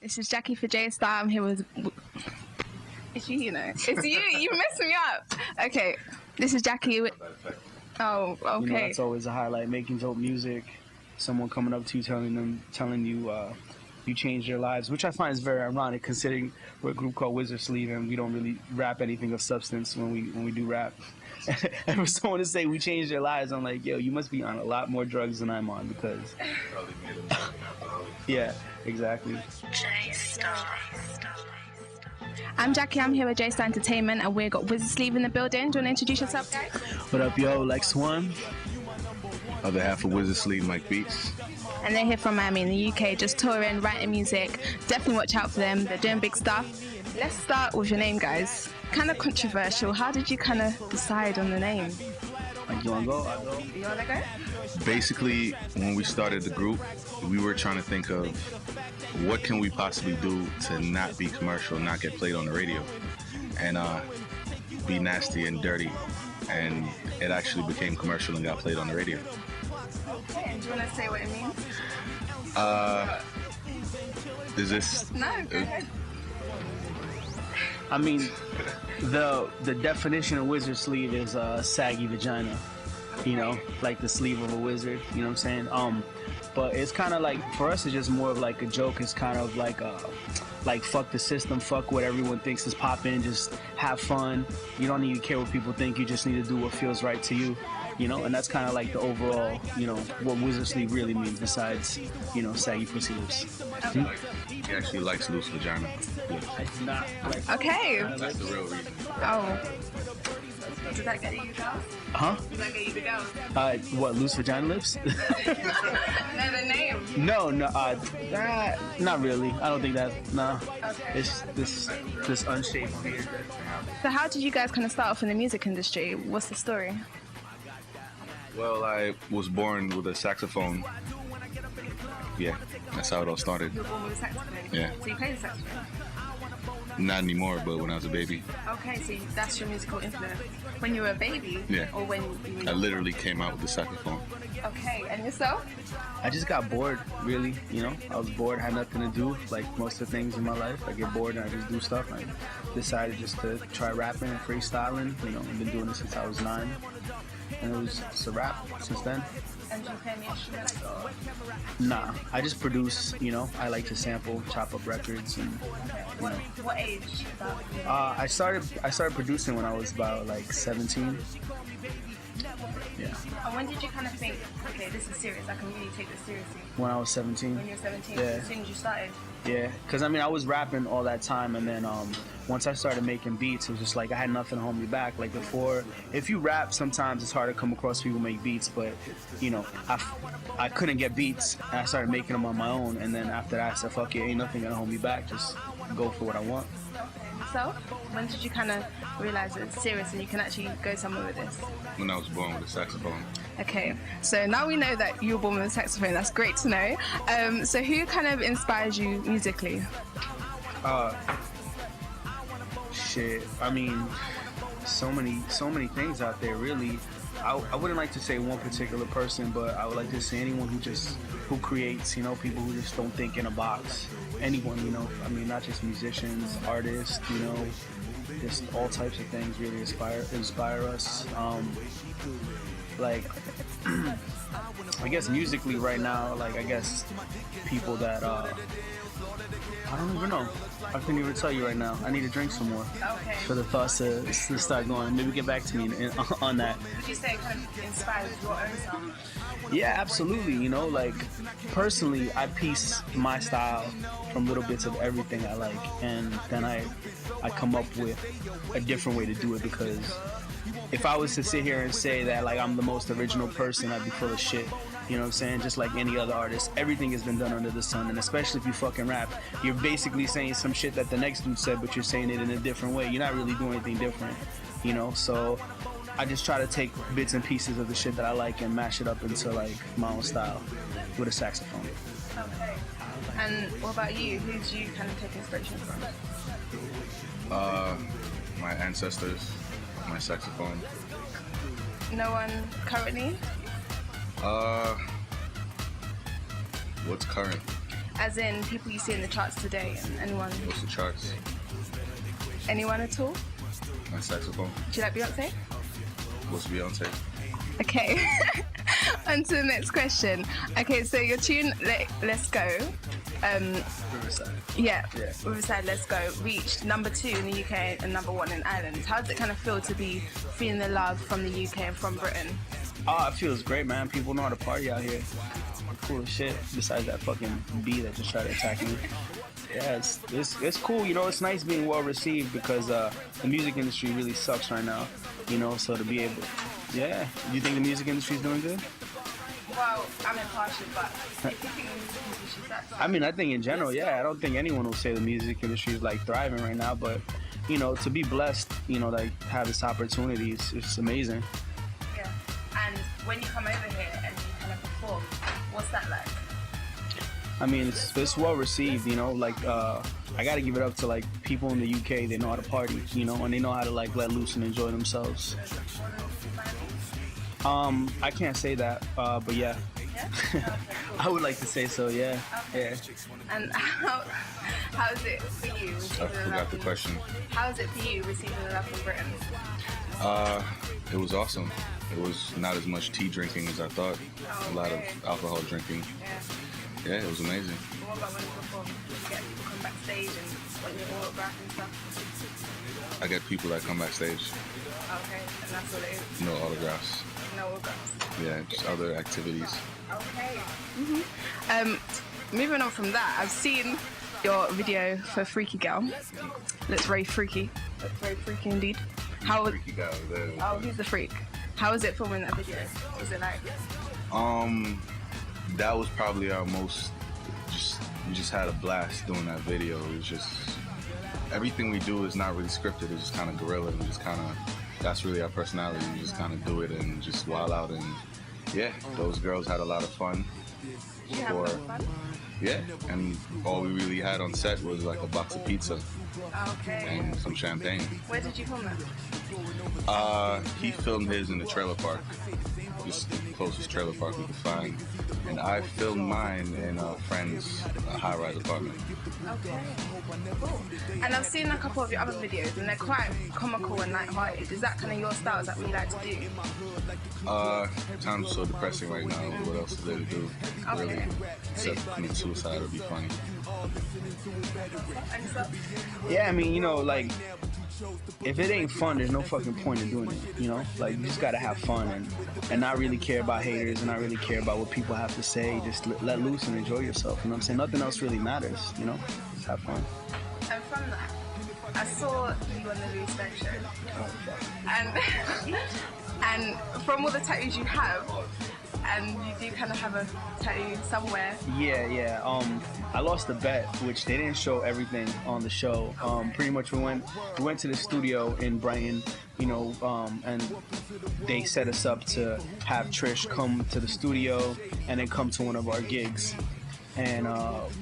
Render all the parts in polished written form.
This is Jackie for Jstar. I'm here with... It's you, you know. It's you. You messed me up. Okay. This is Jackie with... Oh, okay. You know, that's always a highlight. Making dope music. Someone coming up to you, telling you you changed their lives, which I find is very ironic considering we're a group called Wizard Sleeve and we don't really rap anything of substance when we do rap. And for someone to say we changed their lives, I'm like, yo, you must be on a lot more drugs than I'm on because... Yeah, exactly. I'm Jackie, I'm here with Jstar Entertainment and we've got Wizard Sleeve in the building. Do you want to introduce yourself, guys? What up, yo? Lex One. Other half of Wizard Sleeve, Mike Beatz. And they're here from Miami in the UK, just touring, writing music. Definitely watch out for them, they're doing big stuff. Let's start with your name, guys. Kind of controversial. How did you kind of decide on the name? Like, you want to go? I'll go. You want to go? Basically, when we started the group, we were trying to think of what can we possibly do to not be commercial, not get played on the radio, and be nasty and dirty. And it actually became commercial and got played on the radio. Okay, and do you want to say what it means? Is this... No, go ahead. I mean, the definition of Wizard Sleeve is saggy vagina. You know, like the sleeve of a wizard. You know what I'm saying? But it's kind of like, for us, it's just more of like a joke. It's kind of like fuck the system, fuck what everyone thinks is popping, just have fun. You don't need to care what people think, you just need to do what feels right to you, you know? And that's kind of like the overall, you know, what Wizard Sleeve really means besides, you know, saggy pussy lips. He actually likes loose vagina. It's not like... Okay. That's the real reason. Oh. Does that get you the girls? Huh? Does that get you the girls? What, loose vagina lips? No, the name. No, not really. I don't think that, no. Okay. It's this unshaped beard. So how did you guys kind of start off in the music industry? What's the story? Well, I was born with a saxophone. Yeah, that's how it all started. You were born with a saxophone? Yeah. So you play the saxophone? Not anymore, but when I was a baby. Okay, so that's your musical influence. When you were a baby? Yeah. Or when you were... I literally came out with the saxophone. Okay, and yourself? I just got bored, really, you know? I was bored, had nothing to do, like most of the things in my life. I get bored and I just do stuff. I decided just to try rapping and freestyling. You know, I've been doing it since I was 9. And it's a rap since then. And do you play any instruments or...? Nah, I just produce, you know? I like to sample, chop up records and, you know. What age? I started producing when I was about like 17. Yeah. And when did you kind of think, okay, this is serious, I can really take this seriously? When I was 17. When you were 17? Yeah. As soon as you started? Yeah, because I mean, I was rapping all that time, and then once I started making beats, it was just like I had nothing to hold me back. Like before, if you rap, sometimes it's hard to come across people who make beats, but you know, I couldn't get beats, and I started making them on my own, and then after that, I said, fuck it, ain't nothing gonna hold me back, just go for what I want. So, when did you kind of realize that it's serious and you can actually go somewhere with this? When I was born with a saxophone. Okay, so now we know that you were born with a saxophone. That's great to know. So who kind of inspires you musically? Shit, I mean, so many things out there, really. I wouldn't like to say one particular person, but I would like to say anyone who creates, you know, people who just don't think in a box. Anyone, you know, I mean, not just musicians, artists, you know, just all types of things really inspire us. Like, I guess musically right now, like, I guess people that, I don't even know. I couldn't even tell you right now. I need to drink some more for the thoughts to start going. Maybe get back to me on that. Would you say it kind of inspires your own sound? Yeah, absolutely. You know, like, personally, I piece my style from little bits of everything I like, and then I come up with a different way to do it, because if I was to sit here and say that, like, I'm the most original person, I'd be full of shit. You know what I'm saying? Just like any other artist, everything has been done under the sun, and especially if you fucking rap, you're basically saying some shit that the next dude said, but you're saying it in a different way. You're not really doing anything different, you know? So I just try to take bits and pieces of the shit that I like and mash it up into, like, my own style with a saxophone. Okay. And what about you? Who do you kind of take inspiration from? My ancestors, my saxophone. No one currently? What's current? As in people you see in the charts today, and anyone? What's the charts? Anyone at all? My saxophone. Do you like Beyonce? What's Beyonce? Okay. On to the next question. Okay, so your tune, Let's Go. Riverside. Yeah, Yeah. Riverside, Let's Go, reached number 2 in the UK and number 1 in Ireland. How does it kind of feel to be feeling the love from the UK and from Britain? Oh, it feels great, man. People know how to party out here. Cool as shit. Besides that fucking bee that just tried to attack me. Yeah, it's cool. You know, it's nice being well received because the music industry really sucks right now. You know, so to be able, yeah. You think the music industry is doing good? Well, I'm impartial, but if you think the music industry sucks. I mean, I think in general, yeah. I don't think anyone will say the music industry is like thriving right now, but you know, to be blessed, you know, like have this opportunity, it's amazing. Yeah. And when you come over here and you kind of perform, what's that like? I mean, it's well received, you know, like, I gotta give it up to, like, people in the UK, they know how to party, you know, and they know how to, like, let loose and enjoy themselves. I can't say that, but yeah. Yeah? I would like to say so, yeah. Okay. Yeah. And how's it for you? I forgot the question. How's it for you receiving the love from Britain? It was awesome. It was not as much tea drinking as I thought. A lot of alcohol drinking. Yeah. Yeah, it was amazing. What about when you perform? Do you get people come backstage and want your autograph and stuff? I get people that come backstage. Okay, and that's what it is. No autographs. No autographs. Yeah, just other activities. Okay. Moving on from that, I've seen your video for Freaky Girl. Looks very freaky. Looks very freaky indeed. How? Freaky guy there. Oh, who's the freak? How was it filming that video? What was it like? That was probably our most. We just had a blast doing that video. It was just everything we do is not really scripted. It's just kind of guerrilla. We just kind of. That's really our personality. We just kind of do it and just wild out and yeah, those girls had a lot of fun. Did you have a lot of fun? Yeah, and all we really had on set was like a box of pizza Okay. and some champagne. Where did you film that? He filmed his in the trailer park, just the closest trailer park we could find, and I filmed mine in a friend's high-rise apartment. Okay. Cool. And I've seen a couple of your other videos, and they're quite comical and light-hearted. Is that kind of your style? Is that what you like to do? Times are so depressing right now. What else is there to do? Okay. Really, except commit suicide or be funny. And so, Yeah, I mean, you know, like, if it ain't fun, there's no fucking point in doing it, you know? Like, you just gotta have fun and not really care about haters and not really care about what people have to say. Just let loose and enjoy yourself, you know what I'm saying? Nothing else really matters, you know? Just have fun. and from that, I saw you on the research show. And from all the tattoos you have, and you do kind of have a tattoo somewhere. Yeah. I lost a bet, which they didn't show everything on the show. Pretty much we went to the studio in Brighton, you know, and they set us up to have Trish come to the studio and then come to one of our gigs. And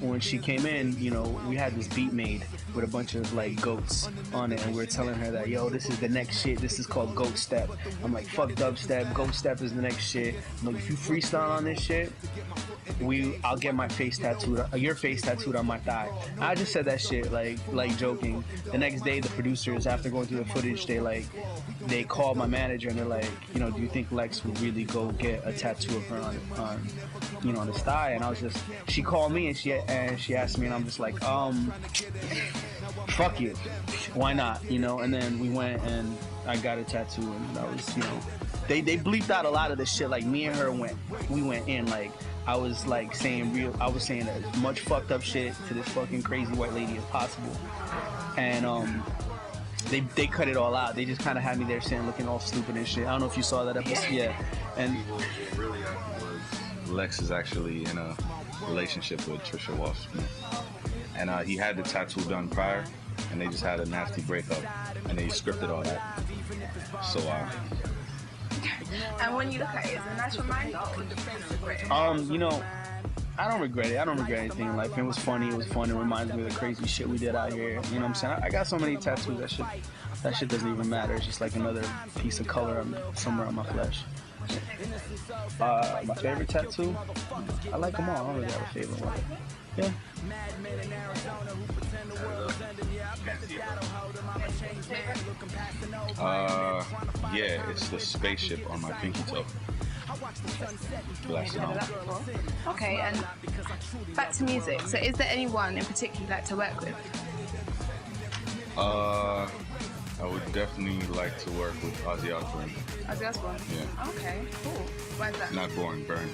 when she came in, you know, we had this beat made with a bunch of like goats on it, and we were telling her that, yo, this is the next shit. This is called goat step. I'm like, fuck dubstep. Goat step is the next shit. I'm like, if you freestyle on this shit, I'll get my face tattooed, your face tattooed on my thigh. I just said that shit like joking. The next day, the producers, after going through the footage, they called my manager and they're like, you know, do you think Lex would really go get a tattoo of her on his thigh? And I was just, she called me and she asked me, and I'm just like, fuck you, why not, you know? And then we went and I got a tattoo, and that was, you know, they bleeped out a lot of the shit. Like me and her we went in like. I was like saying as much fucked up shit to this fucking crazy white lady as possible, and they cut it all out. They just kind of had me there saying, looking all stupid and shit. I don't know if you saw that episode. Yeah. And Really, Lex is actually in a relationship with Trisha Walsh, and he had the tattoo done prior, and they just had a nasty breakup, and they scripted all that. So And when you look at it, is it a nice reminder or you just regret it? you know, I don't regret it. I don't regret anything in life. It was funny. It was fun. It reminds me of the crazy shit we did out here. You know what I'm saying? I got so many tattoos. That shit doesn't even matter. It's just like another piece of color somewhere on my flesh. My favorite tattoo? I like them all. I don't really have a favorite one. Yeah. Yeah, it's the spaceship on my pinky toe. Blasting off. Okay, and back to music. So is there anyone in particular you'd like to work with? I would definitely like to work with Ozzy Osbourne. Ozzy Osbourne? Yeah. Okay, cool. Why's that? Not Born, Burn.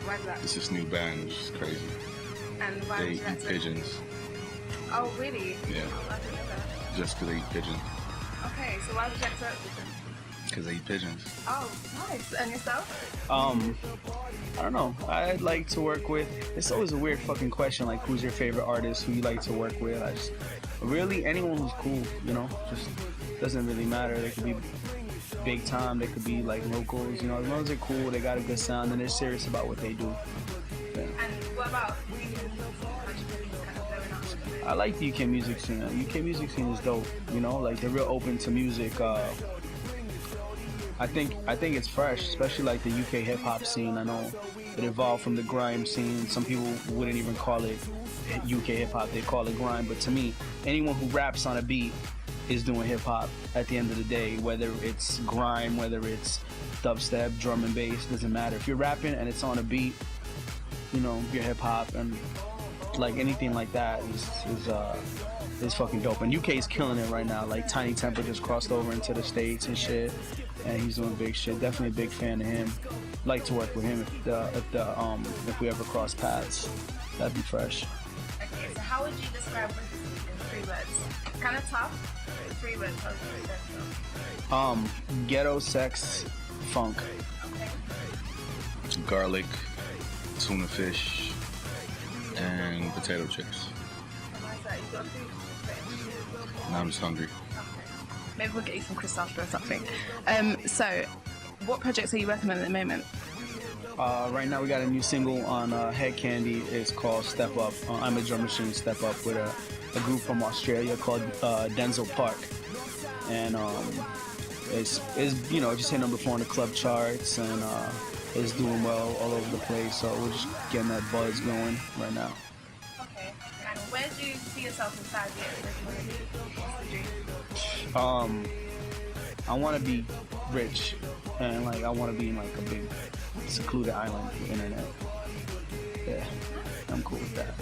Why's that? It's this new band, which is crazy. And why They would you like eat to? pigeons. Oh, really? Yeah. Oh, I didn't know that. Just because they eat pigeons. Okay, so why would you like to work with them? Because they eat pigeons. Oh, nice. And yourself? I don't know. I'd like to work with. It's always a weird fucking question. Like, who's your favorite artist? Who you like to work with? I just really anyone who's cool. You know, just doesn't really matter. They could be big time. They could be like locals. You know, as long as they're cool, they got a good sound, and they're serious about what they do. Yeah. And what about kind of blowing up? I like the UK music scene. The UK music scene is dope. You know, like they're real open to music. I think it's fresh, especially like the UK hip hop scene. I know it evolved from the grime scene. Some people wouldn't even call it UK hip hop; they call it grime. But to me, anyone who raps on a beat is doing hip hop. At the end of the day, whether it's grime, whether it's dubstep, drum and bass, doesn't matter. If you're rapping and it's on a beat, you know, you're hip hop, and like anything like that is fucking dope. And UK is killing it right now. Like Tiny Temper just crossed over into the States and shit, and he's doing big shit. Definitely a big fan of him. Like to work with him if we ever cross paths. That'd be fresh. Okay, so how would you describe Wizards in 3 words? Kind of tough. 3 words. How would you describe them? Ghetto, sex, funk. Okay. Garlic, tuna fish, and potato chips. And why is that? You've got food? Now I'm just hungry. Maybe we'll get you some Chris after or something. So, what projects are you working on at the moment? Right now we got a new single on Head Candy. It's called Step Up. I'm a drum machine, Step Up, with a group from Australia called Denzel Park. And it's you know, just hit number 4 on the club charts, and it's doing well all over the place. So we're just getting that buzz going right now. Okay. And where do you see yourself in 5 years? Where do you want to be? What's the dream? I want to be rich, and like I want to be in like a big secluded island with internet. Yeah, I'm cool with that.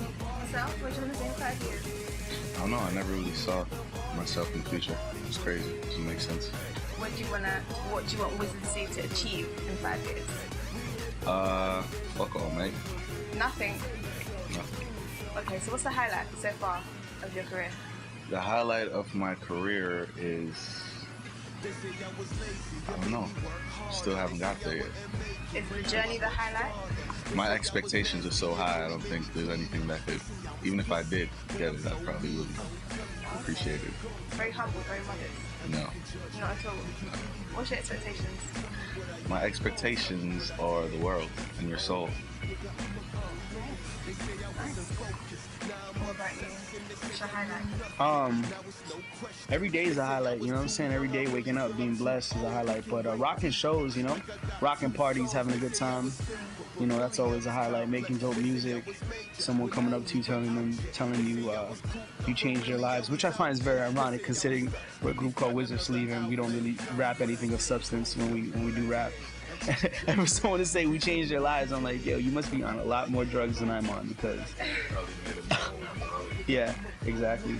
Yourself? What do you want to be in 5 years? I don't know. I never really saw myself in the future. It's crazy. It doesn't make sense. What do you want Wizards to achieve in 5 years? Fuck all, mate. Nothing. Nothing. Okay, so what's the highlight so far of your career? The highlight of my career is, I don't know. Still haven't got there yet. Is the journey the highlight? My expectations are so high, I don't think there's anything that could, even if I did get it, I probably wouldn't appreciate it. Very humble, very modest. No. Not at all. What's your expectations? My expectations are the world and your soul. What about you? What's your highlight? Every day is a highlight, you know what I'm saying? Every day waking up, being blessed is a highlight. But rocking shows, you know, rocking parties, having a good time, you know, that's always a highlight. Making dope music, someone coming up to you telling you you changed your lives, which I find is very ironic considering we're a group called Wizard Sleeve and we don't really rap anything of substance when we do rap. And for someone to say we changed their lives, I'm like, yo, you must be on a lot more drugs than I'm on, because yeah, exactly.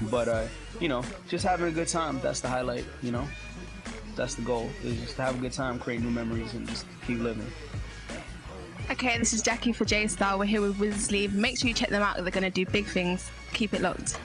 But you know, just having a good time, that's the highlight, you know. That's the goal, is just to have a good time, create new memories, and just keep living. Okay, this is Jackie for Jstar. We're here with Wizards Leave. Make sure you check them out. They're going to do big things. Keep it locked.